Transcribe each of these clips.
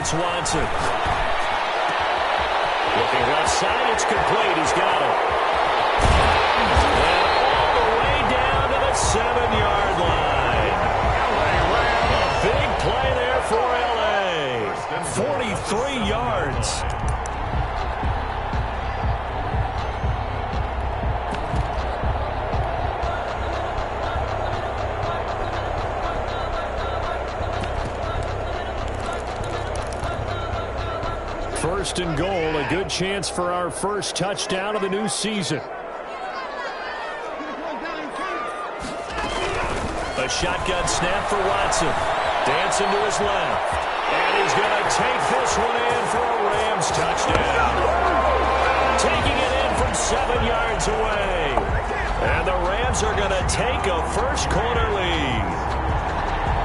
it's Watson. Looking left side, it's complete. He's got it. And all the way down to the 7-yard line. A big play there for L.A. 43 yards. First and goal, a good chance for our first touchdown of the new season. A shotgun snap for Watson. Dancing to his left. And he's going to take this one in for a Rams touchdown. Taking it in from 7 yards away. And the Rams are going to take a first quarter lead.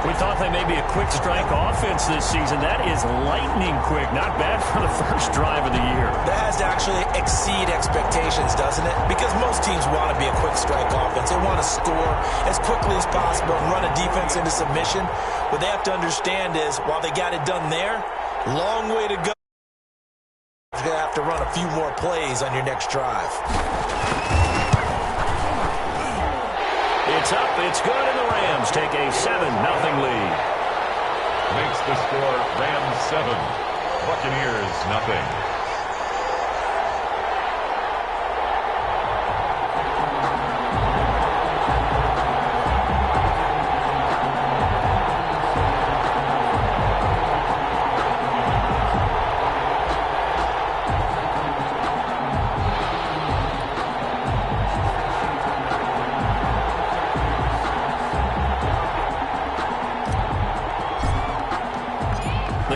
We thought they may be a quick strike offense this season. That is lightning quick. Not bad for the first drive of the year. That has to actually exceed expectations, doesn't it? Because most teams want to be a quick strike offense. They want to score as quickly as possible and run a defense into submission. What they have to understand is, while they got it done there, long way to go. You're going to have to run a few more plays on your next drive. It's up, it's good, and the Rams take a 7-0 lead. Makes the score Rams 7, Buccaneers 0.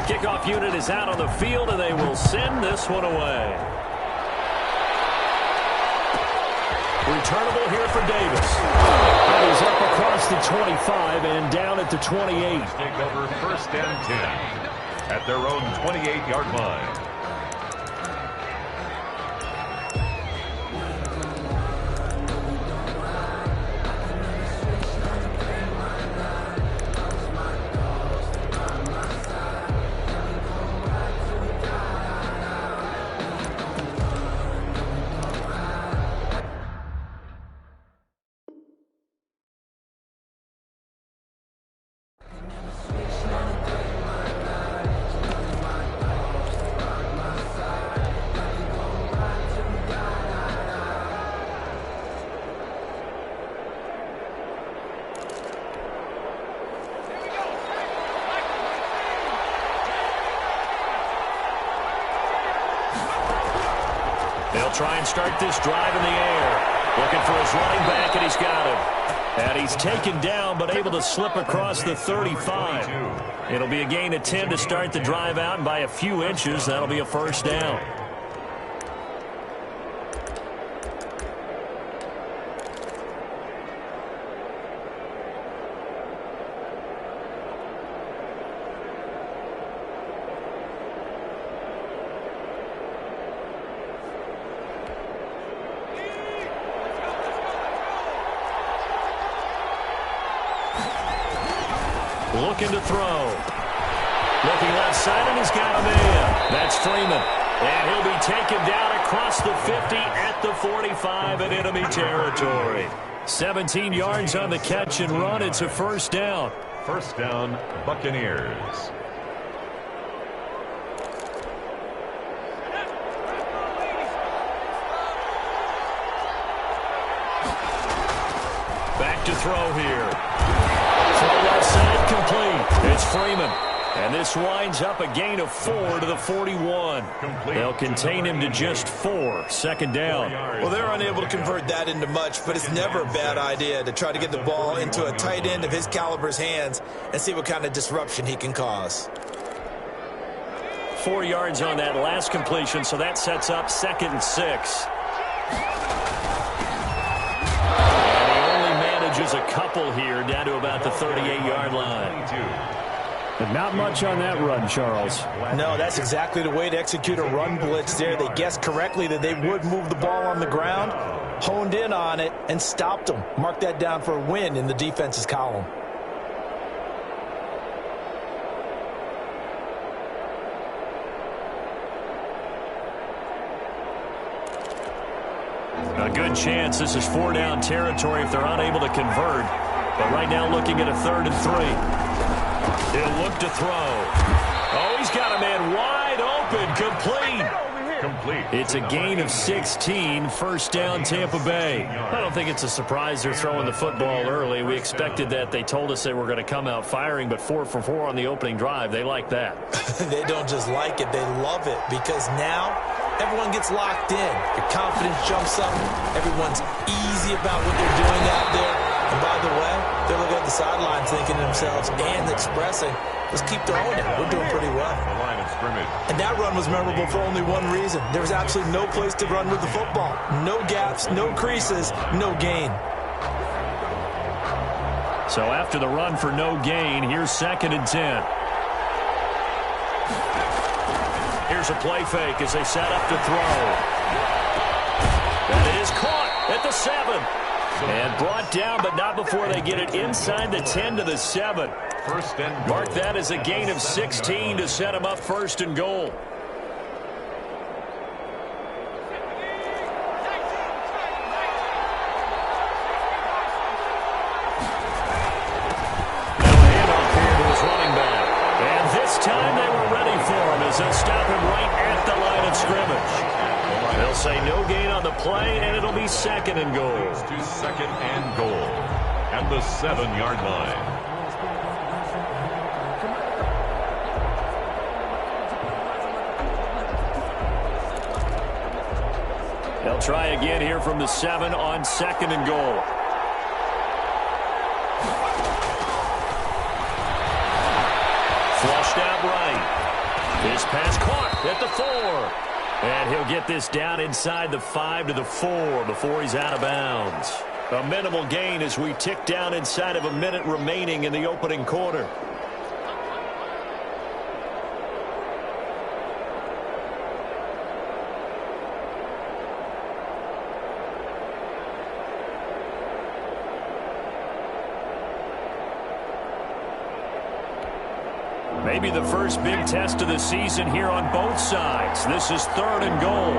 Kickoff unit is out on the field, and they will send this one away. Returnable here for Davis. And he's up across the 25 and down at the 28. Take over first and 10 at their own 28-yard line. They'll try and start this drive in the air. Looking for his running back, and he's got him. And he's taken down, but able to slip across the 35. It'll be a gain of 10 to start the drive out, and by a few inches, that'll be a first down. Looking to throw. Looking left side, and he's got a man. That's Freeman. And he'll be taken down across the 50 at the 45 in enemy territory. 17 yards on the catch and run. It's a first down. First down, Buccaneers. Back to throw here. Throw left side complete. It's Freeman. And this winds up a gain of 4 to the 41. They'll contain him to just 4. Second down. Well, they're unable to convert that into much, but it's never a bad idea to try to get the ball into a tight end of his caliber's hands and see what kind of disruption he can cause. 4 yards on that last completion, so that sets up 2nd and 6. And he only manages a couple here down to about the 38-yard line. But not much on that run, Charles. No, that's exactly the way to execute a run blitz there. They guessed correctly that they would move the ball on the ground, honed in on it, and stopped them. Mark that down for a win in the defense's column. A good chance this is 4-down territory if they're unable to convert. But right now looking at a 3rd and 3. He'll look to throw. Oh, he's got a man wide open. Complete. It's a gain of 16. First down, Tampa Bay. I don't think it's a surprise they're throwing the football early. We expected that. They told us they were going to come out firing, but 4 for 4 on the opening drive. They like that. They don't just like it. They love it because now everyone gets locked in. Your confidence jumps up. Everyone's easy about what they're doing out there. And by the way, they're looking at the sidelines thinking to themselves and expressing, let's keep throwing it. We're doing pretty well. The line of scrimmage. And that run was memorable for only one reason. There was absolutely no place to run with the football. No gaps, no creases, no gain. So after the run for no gain, here's 2nd and 10. Here's a play fake as they set up to throw. That is caught at the 7. And brought down, but not before they get it inside the 10 to the 7. First and goal. Mark that as a gain of 16 to set them up 1st and goal. Now a handoff here to his running back. And this time they were ready for him as they'll stop him right at the line of scrimmage. They'll say no gain on the play, and it'll be 2nd and goal. To 2nd and goal at the 7-yard line. They'll try again here from the 7 on 2nd and goal. Flushed out right. This pass caught at the 4. And he'll get this down inside the 5 to the 4 before he's out of bounds. A minimal gain as we tick down inside of a minute remaining in the opening quarter. Maybe the first big test of the season here on both sides. This is 3rd and goal.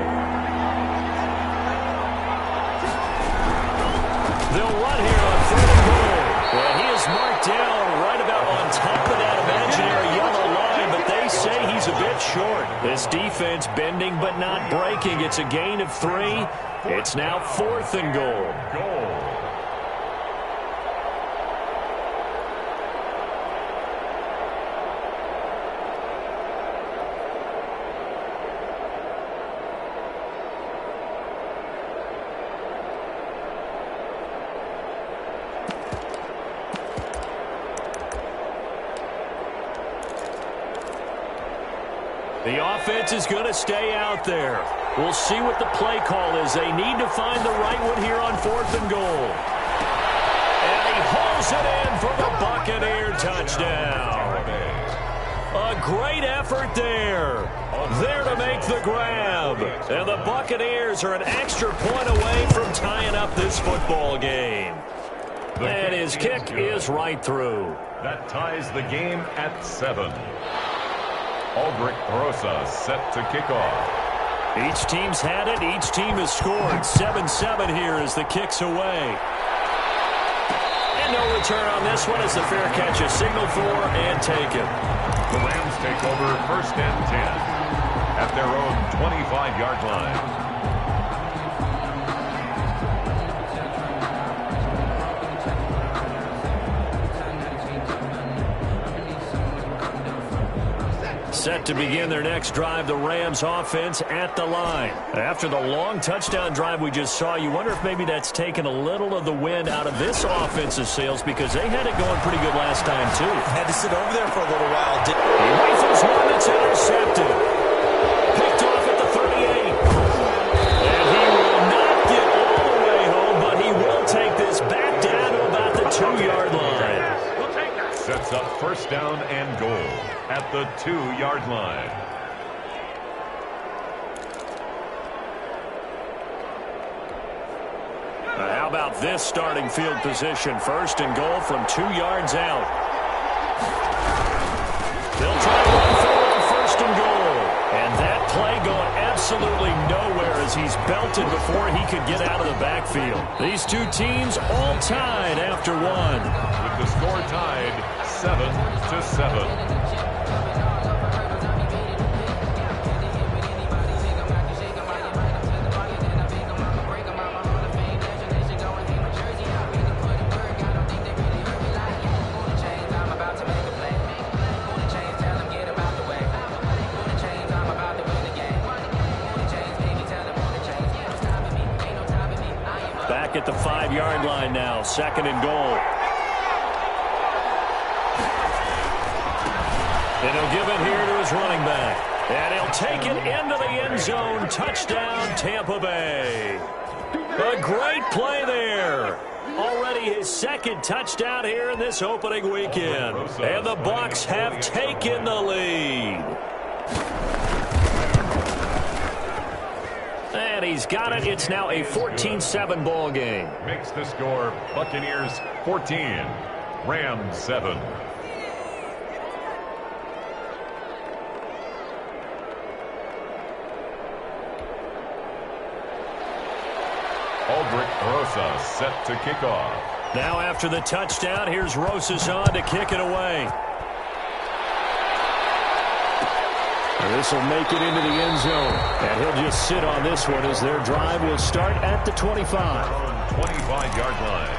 They'll run here on 3rd and goal. Well, he is marked down right about on top of that imaginary yellow line, but they say he's a bit short. This defense bending but not breaking. It's a gain of 3. It's now 4th and goal. The offense is going to stay out there. We'll see what the play call is. They need to find the right one here on 4th and goal. And he hauls it in for the Buccaneer touchdown. A great effort there. There to make the grab. And the Buccaneers are an extra point away from tying up this football game. And his kick is right through. That ties the game at 7. Aldrich Rosa set to kick off. Each team's had it. Each team has scored. 7-7 here as the kick's away. And no return on this one as the fair catch is signaled for and taken. The Rams take over 1st and 10 at their own 25-yard line. Set to begin their next drive, the Rams offense at the line. After the long touchdown drive we just saw, you wonder if maybe that's taken a little of the wind out of this offensive sails because they had it going pretty good last time, too. Had to sit over there for a little while. He rifles one that's intercepted. Picked off at the 38. And he will not get all the way home, but he will take this back down to about the 2-yard line. Sets up 1st down and goal at the 2-yard line. How about this starting field position? 1st and goal from 2 yards out. They'll try to run forward on 1st and goal. And that play going absolutely nowhere as he's belted before he could get out of the backfield. These two teams all tied after one. With the score tied 7-7. At the 5-yard line now, 2nd and goal. And he'll give it here to his running back. And he'll take it into the end zone. Touchdown, Tampa Bay. A great play there. Already his 2nd touchdown here in this opening weekend. And the Bucs have taken the lead. And he's got it. It's now a 14-7 ball game. Makes the score Buccaneers 14, Rams 7. Aldrich Rosa set to kick off. Now after the touchdown, here's Rosas on to kick it away. This will make it into the end zone. And he'll just sit on this one as their drive will start at the 25. 25-yard line.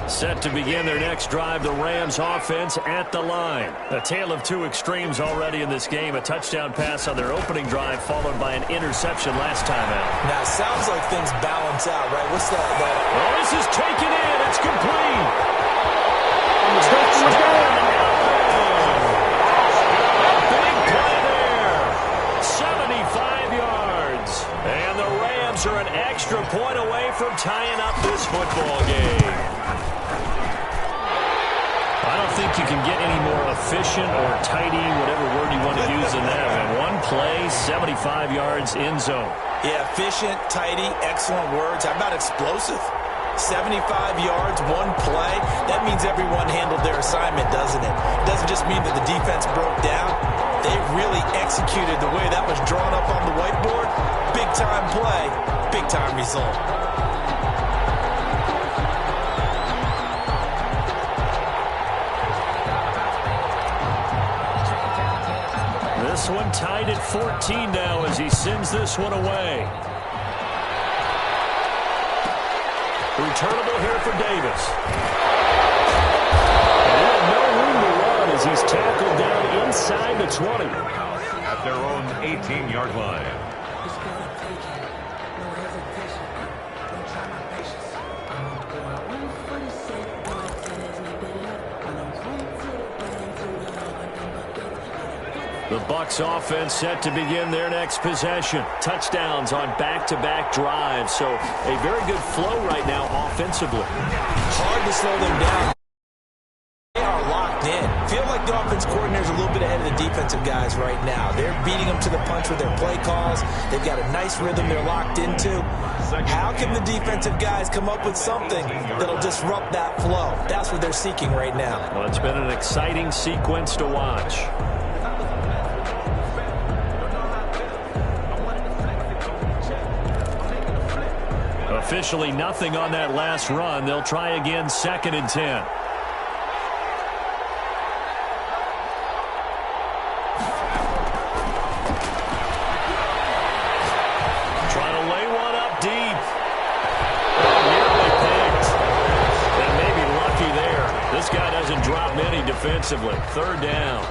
Set to begin their next drive, the Rams offense at the line. A tale of two extremes already in this game. A touchdown pass on their opening drive followed by an interception last time out. Now, it sounds like things balance out, right? What's that? Oh, this is taken in. It's complete. Big play there. 75 yards. And the Rams are an extra point away from tying up this football game. I don't think you can get any more efficient or tidy, whatever word you want to use in that. And one play, 75 yards in zone. Yeah, efficient, tidy, excellent words. How about explosive? 75 yards, one play. That means everyone handled their assignment, doesn't it? It doesn't just mean that the defense broke down. They really executed the way that was drawn up on the whiteboard. Big-time play, big-time result. This one tied at 14 now as he sends this one away. Returnable here for Davis. And he had no room to run as he's tackled down inside the 20. At their own 18-yard line. The Bucs offense set to begin their next possession. Touchdowns on back-to-back drives. So a very good flow right now offensively. Hard to slow them down. They are locked in. Feel like the offense coordinator is a little bit ahead of the defensive guys right now. They're beating them to the punch with their play calls. They've got a nice rhythm they're locked into. How can the defensive guys come up with something that'll disrupt that flow? That's what they're seeking right now. Well, it's been an exciting sequence to watch. Officially nothing on that last run. They'll try again, 2nd and 10. Trying to lay one up deep. Nearly picked. And maybe lucky there. This guy doesn't drop many defensively. 3rd down.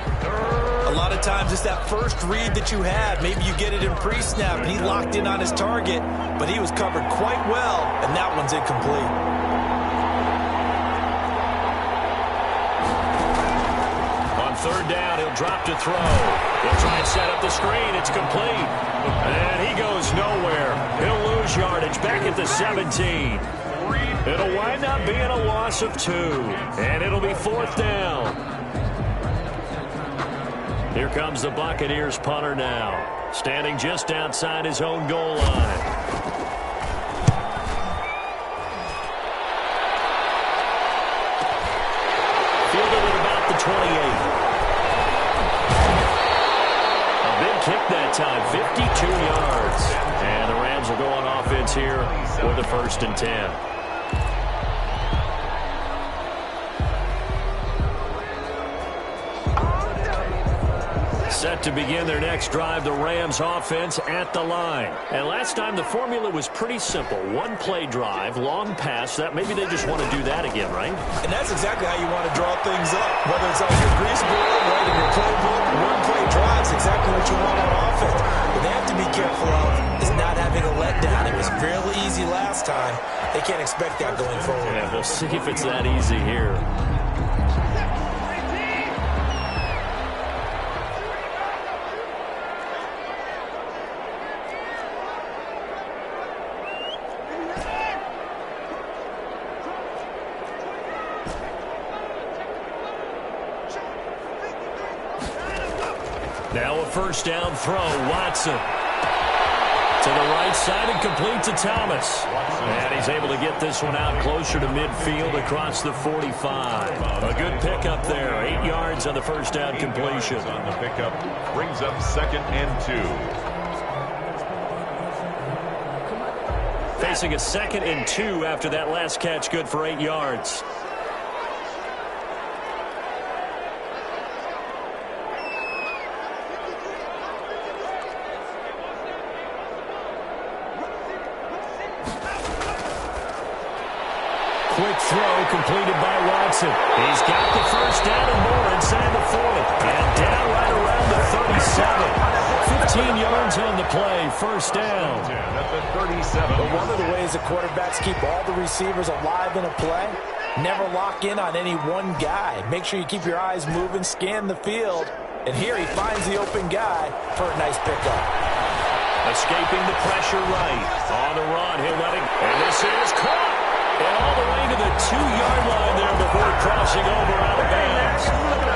A lot of times it's that first read that you have. Maybe you get it in pre-snap and he locked in on his target, but he was covered quite well, and that one's incomplete. On 3rd down, he'll drop to throw. He'll try and set up the screen. It's complete. And he goes nowhere. He'll lose yardage back at the 17. It'll wind up being a loss of 2. And it'll be 4th down. Here comes the Buccaneers punter now, standing just outside his own goal line. 28. A big kick that time, 52 yards. And the Rams will go on offense here with a 1st and 10. Set to begin their next drive, the Rams offense at the line. And last time the formula was pretty simple. One play drive, long pass. That maybe they just want to do that again, right? And that's exactly how you want to draw things up. Whether it's on your grease board, right in your playbook, one play drive is exactly what you want on offense. What they have to be careful of is not having a letdown. It was fairly easy last time. They can't expect that going forward. Yeah, we'll see if it's that easy here. Now a 1st down throw, Watson. To the right side and complete to Thomas. And he's able to get this one out closer to midfield across the 45. A good pickup there, 8 yards on the 1st down completion. On the pickup, brings up 2nd and 2. Facing a 2nd and 2 after that last catch, good for 8 yards. Quick throw completed by Watson. He's got the 1st down and more inside the 40. And down right around the 37. 15 yards on the play. 1st down. At the 37. But one of the ways the quarterbacks keep all the receivers alive in a play, never lock in on any one guy. Make sure you keep your eyes moving, scan the field. And here he finds the open guy for a nice pickup. Escaping the pressure right. On the run, he'll let it. And this is caught. And all the way to the 2-yard line there before crossing over out of bounds.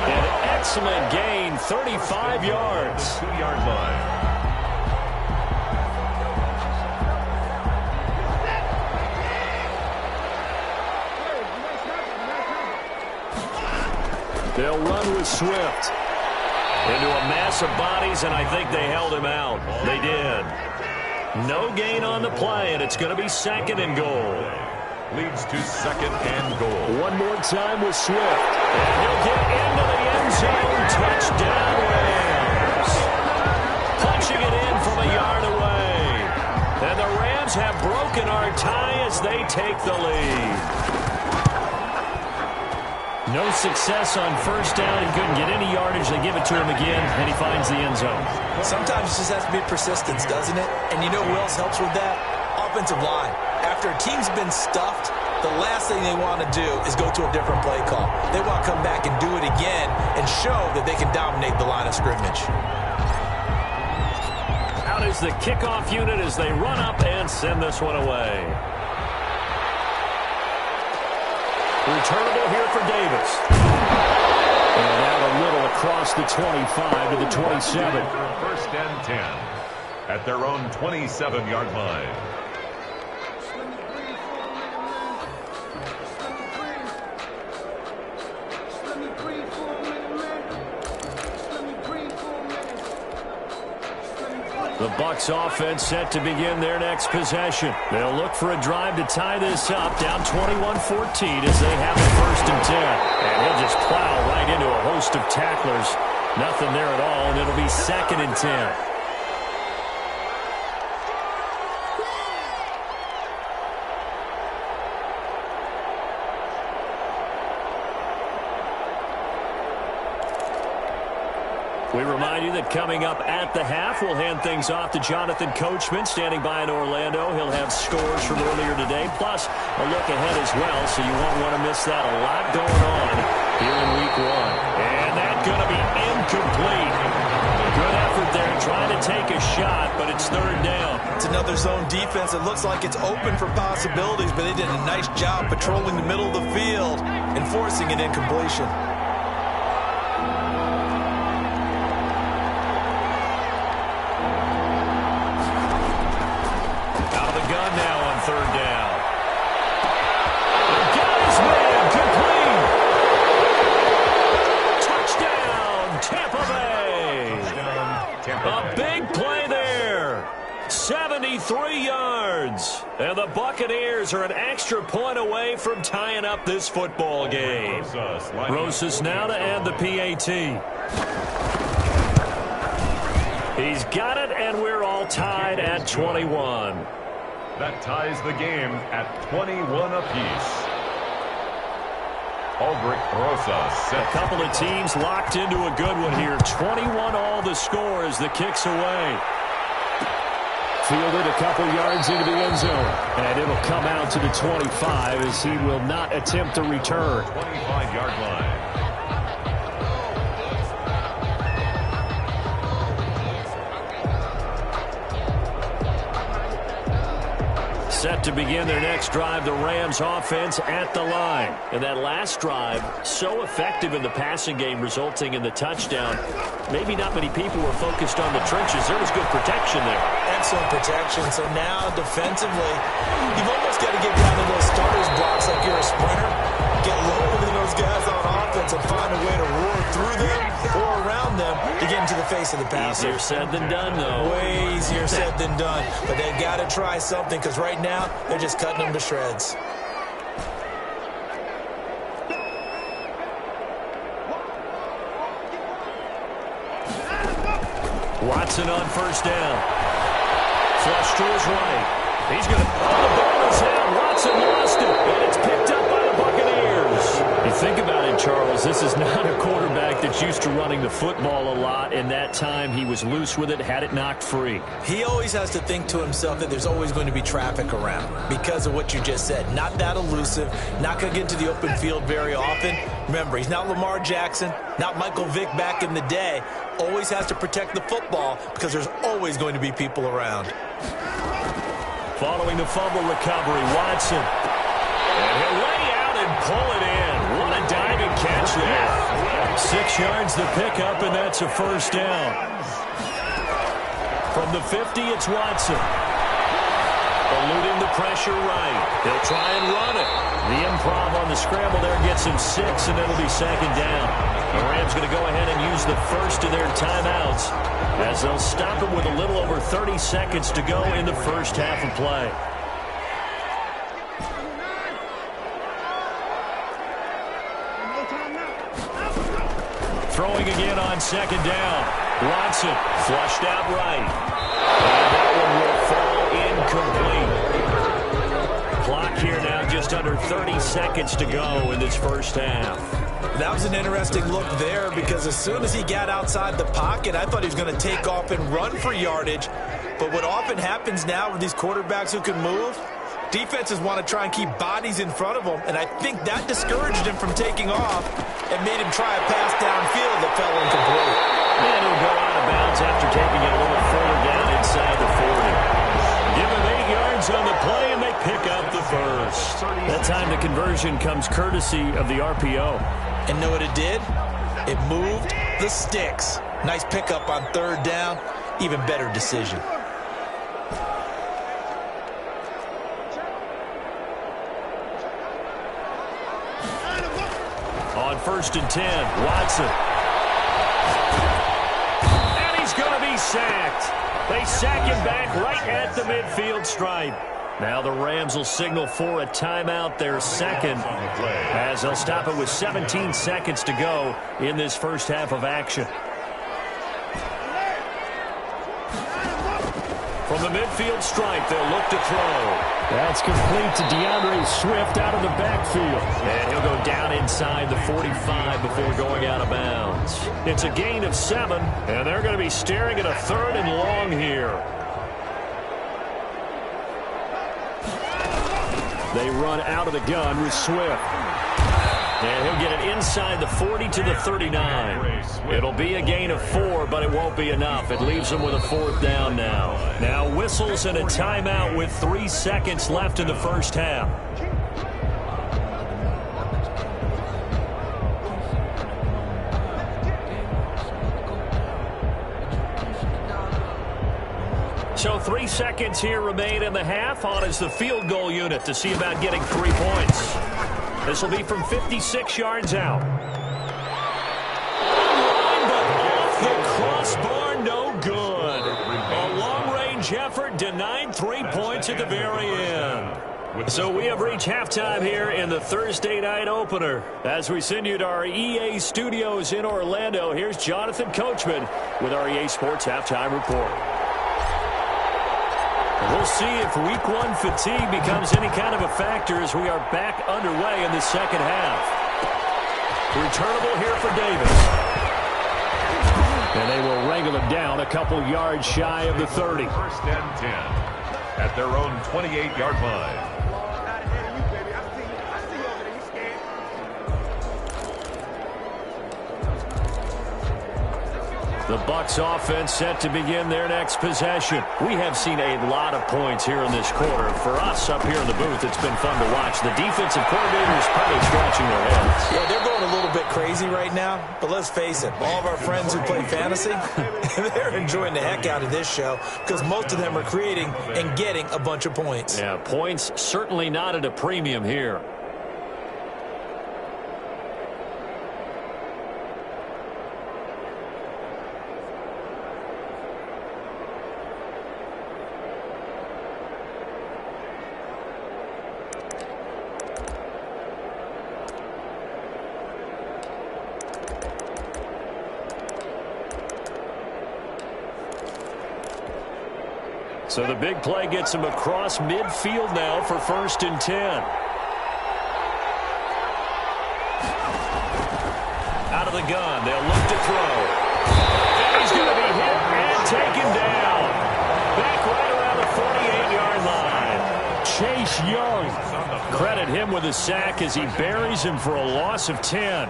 An excellent gain, 35 yards. 2-yard line. They'll run with Swift. Into a mass of bodies, and I think they held him out. They did. No gain on the play, and it's going to be 2nd and goal. Leads to 2nd and goal. One more time with Swift. And he'll get into the end zone. Touchdown, Rams. Punching it in from a yard away. And the Rams have broken our tie as they take the lead. No success on 1st down. He couldn't get any yardage. They give it to him again, and he finds the end zone. Sometimes it just has to be persistence, doesn't it? And you know who else helps with that? Offensive line. After a team's been stuffed, the last thing they want to do is go to a different play call. They want to come back and do it again and show that they can dominate the line of scrimmage. Out is the kickoff unit as they run up and send this one away. Returnable here for Davis. And out a little across the 25 to the 27. 1st and 10 at their own 27-yard line. The Bucs offense set to begin their next possession. They'll look for a drive to tie this up, down 21-14 as they have a 1st and 10. And he'll just plow right into a host of tacklers. Nothing there at all, and it'll be 2nd and 10. We remind you that coming up at the half, we'll hand things off to Jonathan Coachman, standing by in Orlando. He'll have scores from earlier today, plus a look ahead as well, so you won't want to miss that. A lot going on here in Week 1. And that's going to be incomplete. Good effort there trying to take a shot, but it's 3rd down. It's another zone defense. It looks like it's open for possibilities, but they did a nice job patrolling the middle of the field and forcing an incompletion. Now on 3rd down. Got his man complete. 3 yards. And the Buccaneers are an extra point away from tying up this football game. Rosas now to add the PAT. He's got it, and we're all tied at 21. That ties the game at 21 apiece. Albrecht Rosas set. A couple of teams locked into a good one here. 21 all the score as the kick's away. Fielded a couple yards into the end zone. And it'll come out to the 25 as he will not attempt to return. 25-yard line. Set to begin their next drive, the Rams offense at the line. And that last drive, so effective in the passing game, resulting in the touchdown. Maybe not many people were focused on the trenches. There was good protection there. Excellent protection. So now, defensively, you've almost got to get down to those starters blocks like you're a sprinter. Get lower than those guys on offense and find a way to roar through them or around them to get into the face of the passer. Easier said than done, though. Way easier said than done. But they've got to try something because right now, they're just cutting them to shreds. Watson on first down. Flush to his right. He's going to... Oh, the ball is out. Watson lost it. And it's picked up by the Buccaneers. You think about it, Charles. This is not a quarterback that's used to running the football a lot. And that time he was loose with it, had it knocked free. He always has to think to himself that there's always going to be traffic around because of what you just said. Not that elusive. Not going to get into the open field very often. Remember, he's not Lamar Jackson, not Michael Vick back in the day. Always has to protect the football because there's always going to be people around. Following the fumble recovery, Watson. And he'll lay out and pull it in. What a diving catch there. 6 yards the pickup, and that's a first down. From the 50, it's Watson. Eluding the pressure right. He'll try and run it. The improv on the scramble there gets him 6, and it'll be second down. The Rams going to go ahead and use the first of their timeouts as they'll stop it with a little over 30 seconds to go in the first half of play. Throwing again on second down. Watson flushed out right. And that one will fall incomplete. Clock here now just under 30 seconds to go in this first half. That was an interesting look there because as soon as he got outside the pocket, I thought he was going to take off and run for yardage. But what often happens now with these quarterbacks who can move, defenses want to try and keep bodies in front of them, and I think that discouraged him from taking off and made him try a pass downfield that fell incomplete. And he'll go out of bounds after taking it a little further down inside the 40. Give him 8 yards on the play, and they pick up the first. That time the conversion comes courtesy of the RPO. And know what it did? It moved the sticks. Nice pickup on third down. Even better decision. On first and 10, Watson. And he's going to be sacked. They sack him back right at the midfield stripe. Now the Rams will signal for a timeout, their second, as they'll stop it with 17 seconds to go in this first half of action. From the midfield stripe, they'll look to throw. That's complete to DeAndre Swift out of the backfield. And he'll go down inside the 45 before going out of bounds. It's a gain of 7, and they're going to be staring at a third and long here. They run out of the gun with Swift. And he'll get it inside the 40 to the 39. It'll be a gain of 4, but it won't be enough. It leaves them with a fourth down now. Now whistles and a timeout with 3 seconds left in the first half. So 3 seconds here remain in the half. On is the field goal unit to see about getting 3 points. This will be from 56 yards out. But off the crossbar, no good. A long-range Last-ditch effort denied 3 points at the very end. So we have reached halftime here in the Thursday night opener. As we send you to our EA studios in Orlando, here's Jonathan Coachman with our EA Sports Halftime Report. We'll see if Week 1 fatigue becomes any kind of a factor as we are back underway in the second half. Returnable here for Davis. And they will wrangle it down a couple yards shy of the 30. First and 10 at their own 28-yard line. The Bucs offense set to begin their next possession. We have seen a lot of points here in this quarter. For us up here in the booth, it's been fun to watch. The defensive coordinators probably scratching their heads. Yeah, they're going a little bit crazy right now, but let's face it, all of our friends who play fantasy, they're enjoying the heck out of this show because most of them are creating and getting a bunch of points. Yeah, points certainly not at a premium here. So the big play gets him across midfield now for 1st and 10. Out of the gun, they'll look to throw. And he's going to be hit and taken down. Back right around the 48-yard line. Chase Young. Credit him with a sack as he buries him for a loss of 10.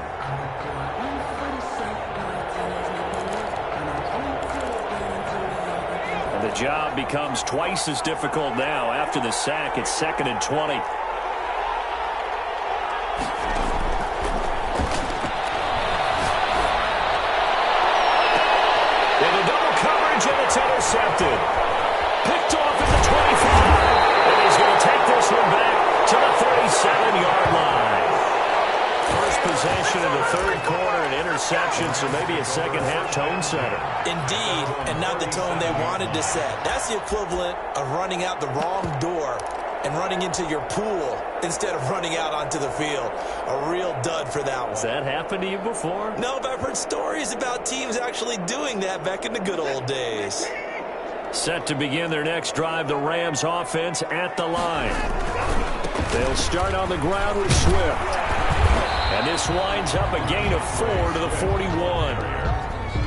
The job becomes twice as difficult now. After the sack, it's 2nd and 20. And a double coverage, and it's intercepted. Picked off at the 25. And he's going to take this one back to the 37-yard line. First possession of the third quarter, an interception, so maybe a second-half tone setter. Indeed, and not the tone they wanted to set. That's the equivalent of running out the wrong door and running into your pool instead of running out onto the field. A real dud for that one. Has that happened to you before? No, but I've heard stories about teams actually doing that back in the good old days. Set to begin their next drive, the Rams offense at the line. They'll start on the ground with Swift. And this winds up a gain of 4 to the 41.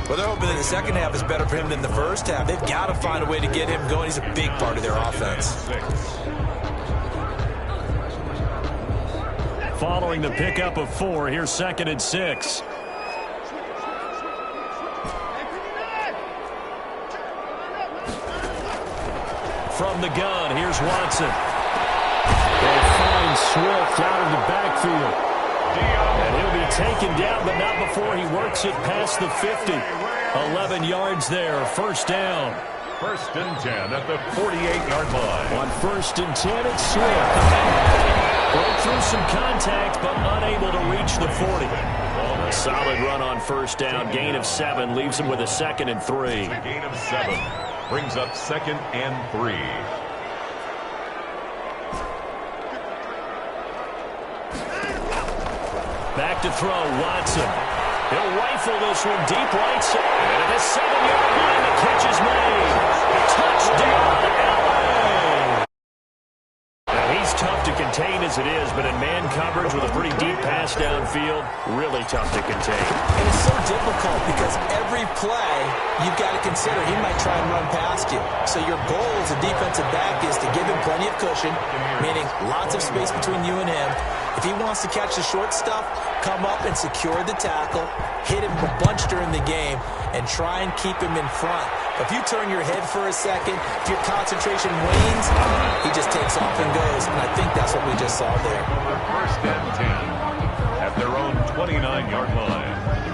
Well, they're hoping that the second half is better for him than the first half. They've got to find a way to get him going. He's a big part of their offense. Following the pickup of 4, here's 2nd and 6. From the gun, here's Watson. They find Swift out of the backfield. And he'll be taken down, but not before he works it past the 50. 11 yards there, 1st down. 1st and 10 at the 48-yard line. On 1st and 10, it's Swift. Broke through some contact, but unable to reach the 40. A solid run on 1st down. Gain of 7 leaves him with a 2nd and 3. A gain of 7 brings up 2nd and 3. Back to throw, Watson. He'll rifle this one deep right side. And at the 7-yard line, the catch is made. Touchdown, L.A. Now, he's tough to contain as it is, but in man coverage with a pretty deep pass downfield, really tough to contain. And it's so difficult because every play you've got to consider he might try and run past you. So your goal as a defensive back is to give him plenty of cushion, meaning lots of space between you and him. If he wants to catch the short stuff, come up and secure the tackle, hit him a bunch during the game, and try and keep him in front. If you turn your head for a second, if your concentration wanes, he just takes off and goes. And I think that's what we just saw there. 1st and 10 at their own 29-yard line.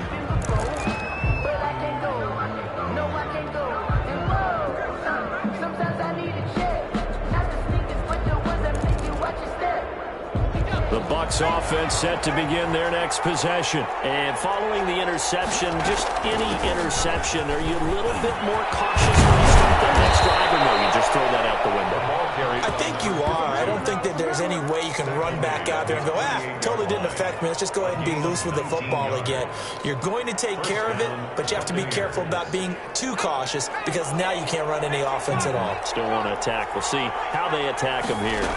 The Bucs offense set to begin their next possession. And following the interception, just any interception, are you a little bit more cautious when you start that next drive, or no, you just throw that out the window? I think you are. I don't think that there's any way you can run back out there and go, totally didn't affect me. Let's just go ahead and be loose with the football again. You're going to take care of it, but you have to be careful about being too cautious because now you can't run any offense at all. Still want to attack. We'll see how they attack him here.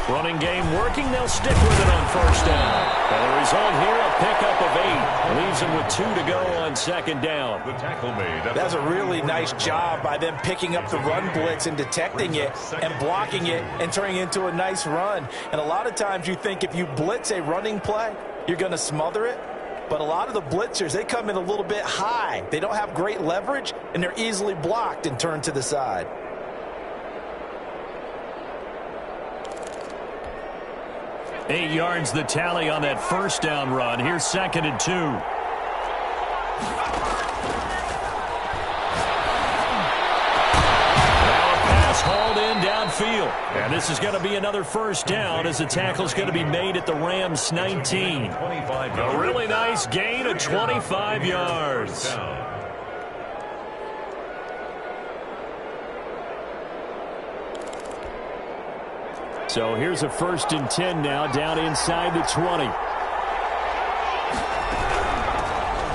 Running game working. They'll stick with it on first down. And the result here, a pickup of 8. Leaves them with 2 to go on second down. The tackle made. That's a really nice job by them picking up the run blitz and detecting it and blocking it and turning it into a nice run. And a lot of times you think if you blitz a running play, you're going to smother it. But a lot of the blitzers, they come in a little bit high. They don't have great leverage, and they're easily blocked and turned to the side. Eight yards the tally on that first down run. Here's 2nd and 2. Now a pass hauled in downfield. And this is going to be another first down as the tackle's going to be made at the Rams' 19. A really nice gain of 25 yards. So here's a 1st and 10 now, down inside the 20.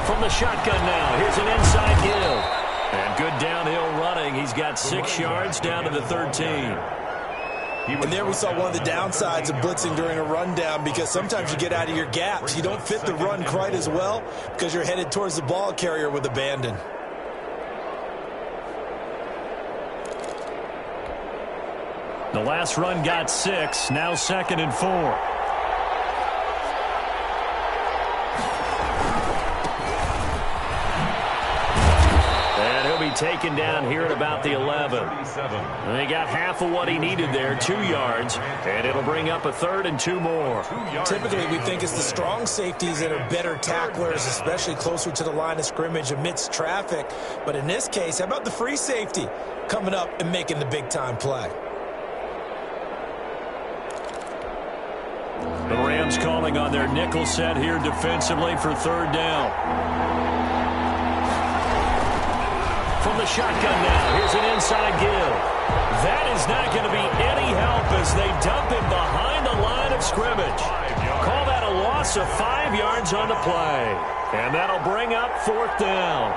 From the shotgun now, here's an inside give. And good downhill running. He's got 6 yards down to the 13. And there we saw one of the downsides of blitzing during a rundown because sometimes you get out of your gaps. You don't fit the run quite as well because you're headed towards the ball carrier with abandon. The last run got 6. Now 2nd and 4. And he'll be taken down here at about the 11. And they got half of what he needed there, 2 yards. And it'll bring up a 3rd and 2 more. Typically, we think it's the strong safeties that are better tacklers, especially closer to the line of scrimmage amidst traffic. But in this case, how about the free safety coming up and making the big-time play? The Rams calling on their nickel set here defensively for 3rd down. From the shotgun now, here's an inside give. That is not going to be any help as they dump him behind the line of scrimmage. Call that a loss of 5 yards on the play. And that'll bring up 4th down.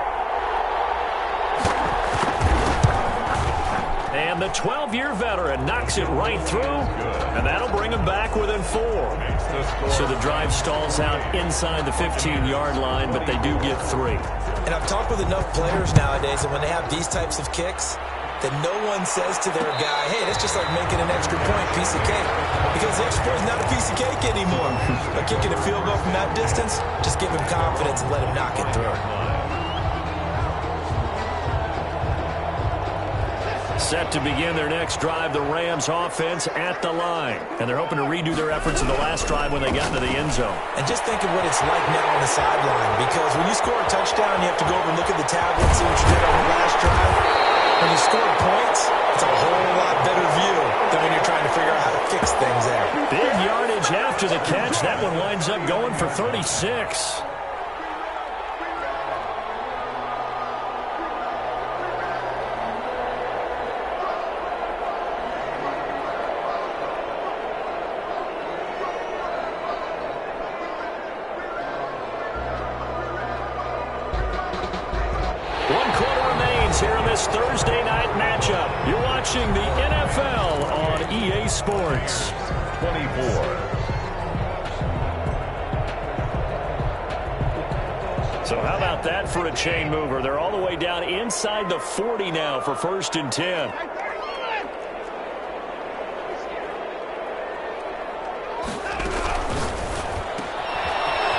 And the 12-year veteran knocks it right through, and that'll bring him back within 4. So the drive stalls out inside the 15-yard line, but they do get 3. And I've talked with enough players nowadays, and when they have these types of kicks, that no one says to their guy, hey, that's just like making an extra point, piece of cake. Because the extra point is not a piece of cake anymore. But kicking a field goal from that distance, just give him confidence and let him knock it through. Set to begin their next drive, the Rams offense at the line. And they're hoping to redo their efforts in the last drive when they got into the end zone. And just think of what it's like now on the sideline. Because when you score a touchdown, you have to go over and look at the tablet and see what you did on the last drive. When you score points, it's a whole lot better view than when you're trying to figure out how to fix things there. Big yardage after the catch. That one winds up going for 36. Here in this Thursday night matchup. You're watching the NFL on EA Sports. 24. So how about that for a chain mover? They're all the way down inside the 40 now for 1st and 10.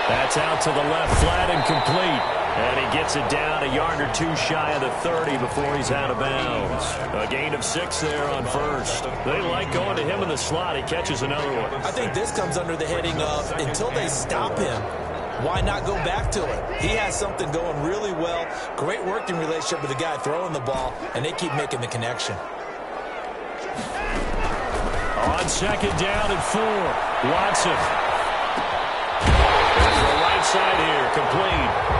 That's out to the left, flat and complete. And he gets it down a yard or 2 shy of the 30 before he's out of bounds. A gain of 6 there on 1st. They like going to him in the slot. He catches another one. I think this comes under the heading of until they stop him, why not go back to it? He has something going really well. Great working relationship with the guy throwing the ball, and they keep making the connection. On 2nd down and 4, Watson. There's the right side here, complete.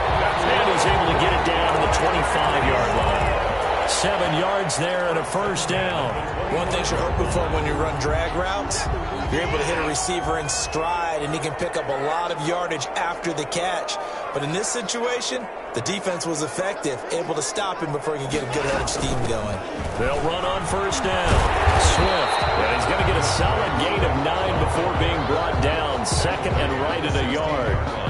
And he's able to get it down to the 25-yard line. 7 yards there and a first down. One thing you're hoping for when you run drag routes, you're able to hit a receiver in stride, and he can pick up a lot of yardage after the catch. But in this situation, the defense was effective, able to stop him before he could get a good head of steam going. They'll run on first down. Swift, and he's going to get a solid gain of 9 before being brought down. Second and right at a yard.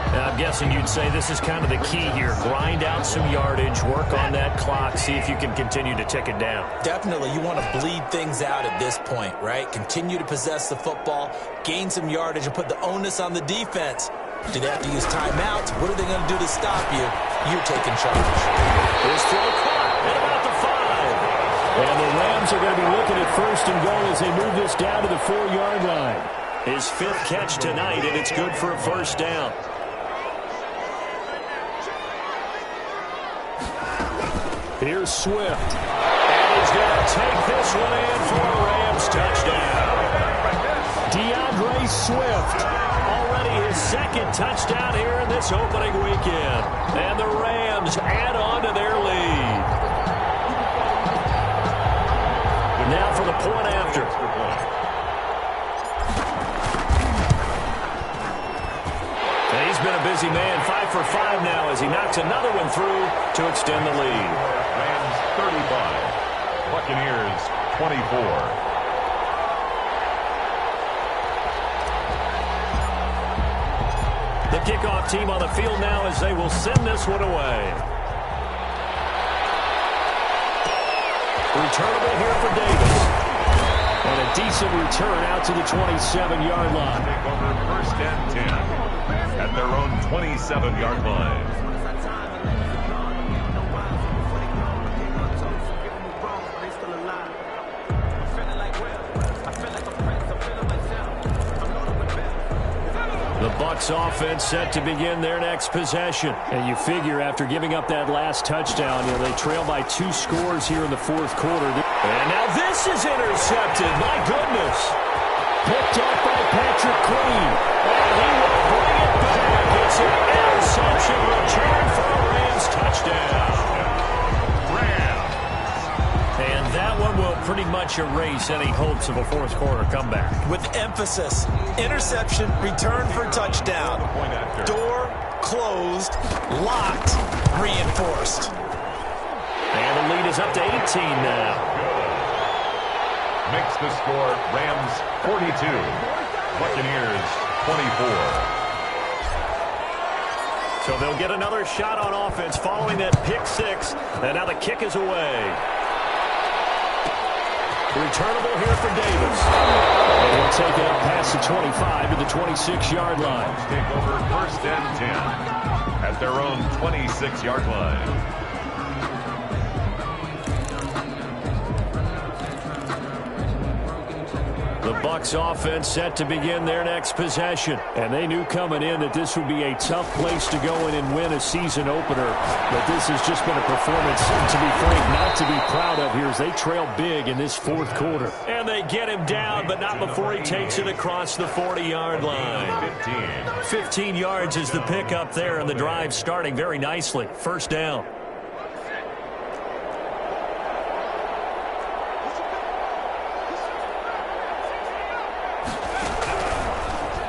Now, I'm guessing you'd say this is kind of the key here. Grind out some yardage, work on that clock, see if you can continue to tick it down. Definitely, you want to bleed things out at this point, right? Continue to possess the football, gain some yardage, and put the onus on the defense. Do they have to use timeouts? What are they going to do to stop you? You're taking charge. This throw caught at about the 5. And the Rams are going to be looking at first and goal as they move this down to the 4-yard line. His 5th catch tonight, and it's good for a first down. Here's Swift. And he's going to take this one in for a Rams touchdown. DeAndre Swift. Already his 2nd touchdown here in this opening weekend. And the Rams add on to their lead. Now for the point after. And he's been a busy man, 5 for 5 now as he knocks another one through to extend the lead. Rams 35, Buccaneers 24. The kickoff team on the field now as they will send this one away. Returnable here for Davis. And a decent return out to the 27-yard line. Take over first and 10 at their own 27-yard line. The Bucs offense set to begin their next possession. And you figure after giving up that last touchdown, they trail by 2 scores here in the 4th quarter. And now this is intercepted. My goodness. Picked up by Patrick Queen. And he will bring it back. It's an interception return for a Rams touchdown. And that one will pretty much erase any hopes of a 4th quarter comeback. With emphasis, interception, return for touchdown. Door closed, locked, reinforced. And the lead is up to 18 now. Makes the score Rams 42, Buccaneers 24. So they'll get another shot on offense following that pick 6. And now the kick is away. Returnable here for Davis. And he'll take it up past the 25 to the 26-yard line. Take over first and 10 at their own 26-yard line. The Bucs offense set to begin their next possession. And they knew coming in that this would be a tough place to go in and win a season opener. But this has just been a performance, to be frank, not to be proud of here as they trail big in this 4th quarter. And they get him down, but not before he takes it across the 40-yard line. 15 yards is the pickup there, and the drive starting very nicely. First down.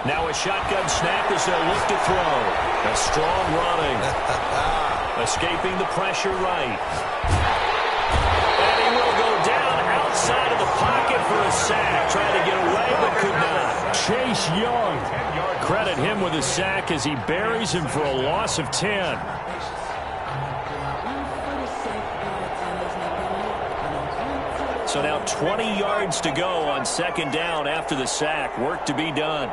Now a shotgun snap as they'll look to throw. A strong running. Escaping the pressure right. And he will go down outside of the pocket for a sack. Trying to get away but could not. Chase Young. Credit him with a sack as he buries him for a loss of 10. So now 20 yards to go on 2nd down after the sack. Work to be done.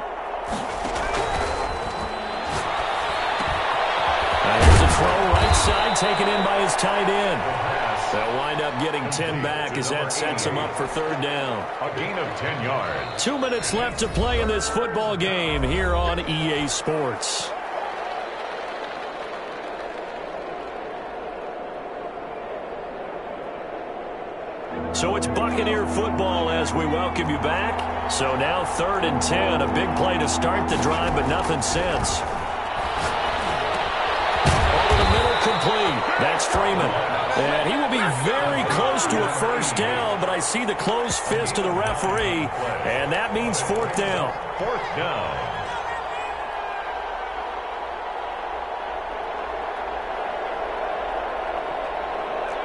There's a throw right side taken in by his tight end. They'll wind up getting 10 back as that sets him up for 3rd down. A gain of 10 yards. 2 minutes left to play in this football game here on EA Sports. So it's Buccaneer football as we welcome you back. So now 3rd and 10, a big play to start the drive, but nothing since. Over the middle, complete. That's Freeman. And he will be very close to a first down, but I see the closed fist of the referee, and that means fourth down. Fourth down.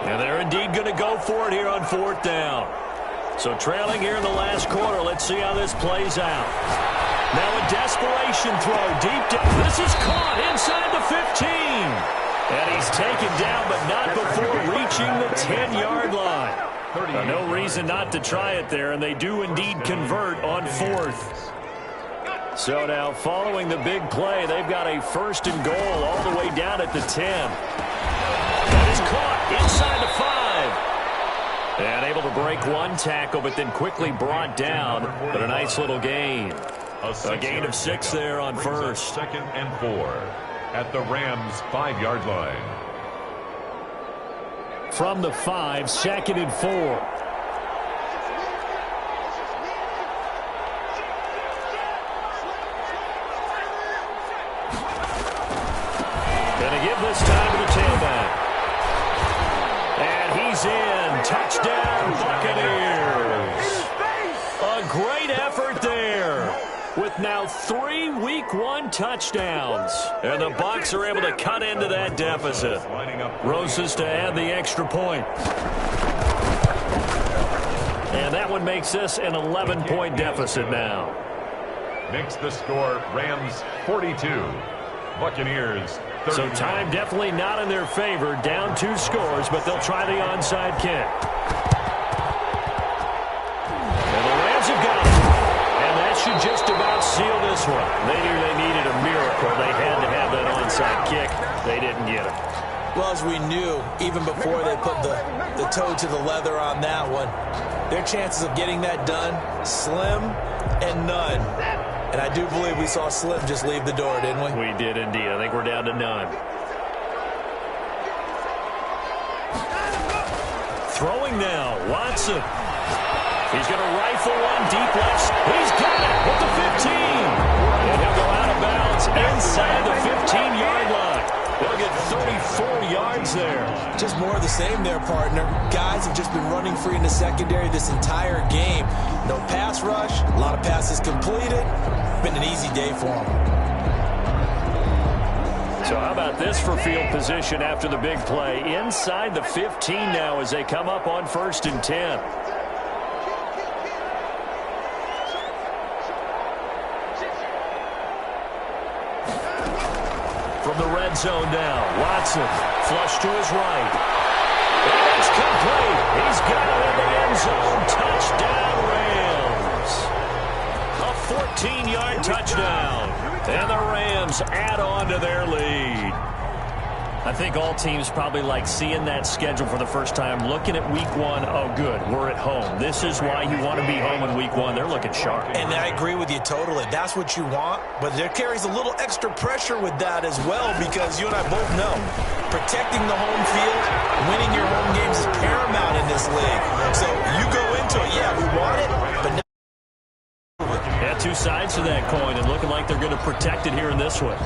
And they're indeed going to go for it here on fourth down. So trailing here in the last quarter. Let's see how this plays out. Now a desperation throw deep down. This is caught inside the 15. And he's taken down, but not before reaching the 10-yard line. No reason not to try it there, and they do indeed convert on fourth. So now following the big play, they've got a first and goal all the way down at the 10. That is caught inside the 5. And able to break one tackle, but then quickly brought down. But a nice little gain. A gain of 6 there on first. Second and 4 at the Rams' 5-yard line. From the 5, second and 4. Going to give this time to the tailback. And he's in. Touchdown, Buccaneers. A great effort there, with now 3 Week 1 touchdowns. And the Bucs are able to cut into that deficit. Rosas to add the extra point. And that one makes this an 11-point deficit now. Makes the score Rams 42, Buccaneers 30. So time definitely not in their favor. Down 2 scores, but they'll try the onside kick. And the Rams have got it. And that should just about seal this one. They knew they needed a miracle. They had to have that onside kick. They didn't get it. Well, as we knew, even before they put the toe to the leather on that one, their chances of getting that done, slim and none. And I do believe we saw Slim just leave the door, didn't we? We did indeed. I think we're down to none. Throwing now, Watson. He's going to rifle one deep left. He's got it with the 15. And he'll go out of bounds inside the 15-yard line. They'll get 34 yards there. Just more of the same there, partner. Guys have just been running free in the secondary this entire game. No pass rush, a lot of passes completed. Been an easy day for them. So how about this for field position after the big play? Inside the 15 now as they come up on 1st and 10. From the red zone now, Watson, flush to his right. And it's complete. He's got it in the end zone. Touchdown, Rams. A 14-yard touchdown. And the Rams add on to their lead. I think all teams probably like seeing that schedule for the first time, looking at Week 1. Oh, good, we're at home. This is why you want to be home in Week 1. They're looking sharp. And I agree with you totally. That's what you want. But there carries a little extra pressure with that as well, because you and I both know protecting the home field, winning your home games is paramount in this league. So you go into it, yeah, we want it, but now. Yeah, 2 sides to that coin, and looking like they're going to protect it here in this one.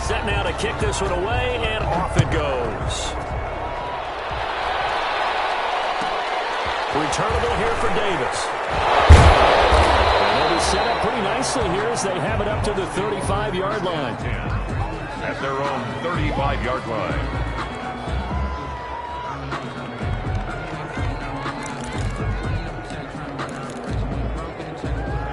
Set now to kick this one away, and off it goes. Returnable here for Davis. And they'll be set up pretty nicely here as they have it up to the 35-yard line. At their own 35-yard line.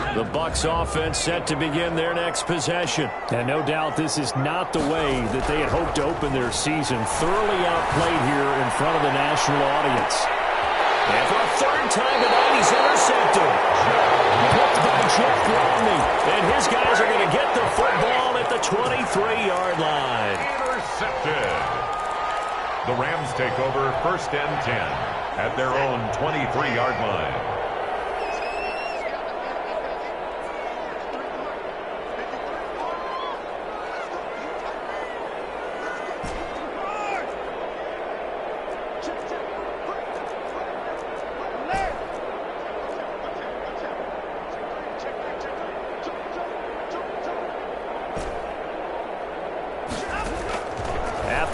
The Bucs offense set to begin their next possession. And no doubt this is not the way that they had hoped to open their season. Thoroughly outplayed here in front of the national audience. And for a 3rd time tonight, he's intercepted. Picked by Jeff Rodney. And his guys are going to get the football at the 23-yard line. Intercepted. The Rams take over 1st and 10 at their own 23-yard line.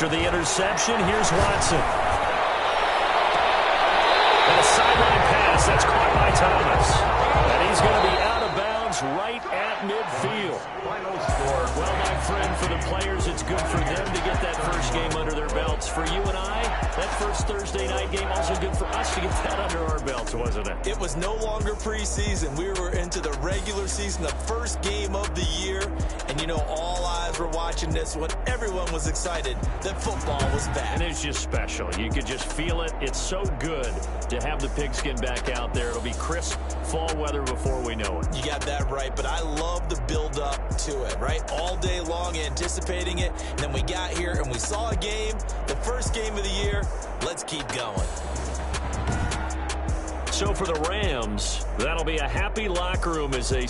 After the interception, here's Watson. And a sideline pass that's caught by Thomas. And he's going to be out of bounds right at midfield. Well, my friend, for the players, it's good for them to get that first game under their belts. For you and I, that first Thursday night game, also good for us to get that under our belts, wasn't it? It was no longer preseason. We were into the regular season, the first game of the year. And, you know, all eyes were watching this one. Everyone was excited that football was back. And it's just special. You could just feel it. It's so good to have the pigskin back out there. It'll be crisp fall weather before we know it. You got that right, but I love the build-up to it, right? All day long anticipating it, and then we got here and we saw a game, the first game of the year. Let's keep going. So for the Rams, that'll be a happy locker room as they